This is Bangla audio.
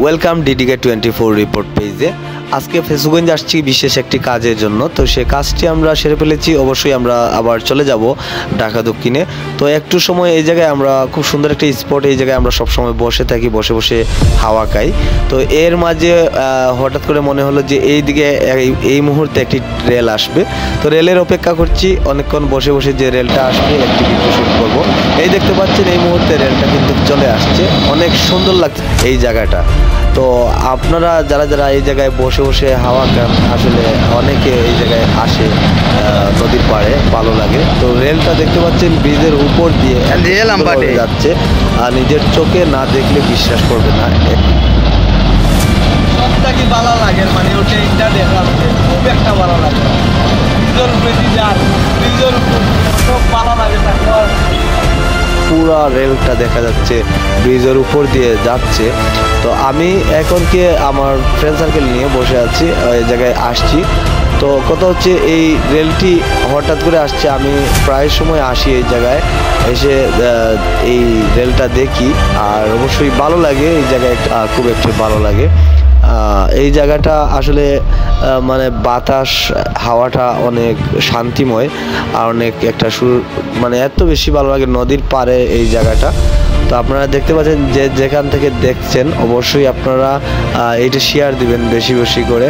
ওয়েলকাম ডিডিকে 24 রিপোর্ট পেজে। আজকে ফেসবুকগঞ্জ আসছি বিশেষ একটি কাজের জন্য। তো সে কাজটি আমরা সেরে ফেলেছি। অবশ্যই আমরা আবার চলে যাব ঢাকা দক্ষিণে। তো একটু সময় এই জায়গায় আমরা খুব সুন্দর একটা স্পট, এই জায়গায় আমরা সবসময় বসে থাকি, বসে বসে হাওয়া খাই। তো এর মাঝে হঠাৎ করে মনে হলো যে এইদিকে এই মুহূর্তে একটি রেল আসবে। তো রেলের অপেক্ষা করছি, অনেকক্ষণ বসে বসে যে রেলটা আসবে একটি ভিডিও শুট করব। এই দেখতে পাচ্ছেন এই মুহূর্তে রেলটা কিন্তু চলে আসছে। অনেক সুন্দর লাগছে এই জায়গাটা। তো আপনারা যারা যারা এই জায়গায় বসে বসে হাওয়া খান, আসলে অনেকে এই জায়গায় আসে নদীর পাড়ে, ভালো লাগে। তো রেলটা দেখতে পাচ্ছেন ব্রিজের উপর দিয়ে যাচ্ছে, আর নিজের চোখে না দেখলে বিশ্বাস করবে না। সবটাকে ভালো লাগে, মানে ওটা এটা দেখলাম খুব একটা ভালো লাগে। সব ভালো লাগে। পুরা রেলটা দেখা যাচ্ছে ব্রিজের উপর দিয়ে যাচ্ছে। তো আমি এখন কি আমার ফ্রেন্ড সার্কেল নিয়ে বসে আছি, এই জায়গায় আসছি। তো কথা হচ্ছে এই রেলটি হঠাৎ করে আসছে। আমি প্রায় সময় আসি এই জায়গায়, এসে এই রেলটা দেখি, আর অবশ্যই ভালো লাগে এই জায়গায়, খুব একটু ভালো লাগে। এই জায়গাটা আসলে মানে বাতাস হাওয়াটা অনেক শান্তিময়, আর অনেক একটা মানে এত বেশি ভালো লাগে নদীর পাড়ে এই জায়গাটা। তো আপনারা দেখতে পাচ্ছেন যে যেখান থেকে দেখছেন, অবশ্যই আপনারা এটা শেয়ার দিবেন বেশি বেশি করে।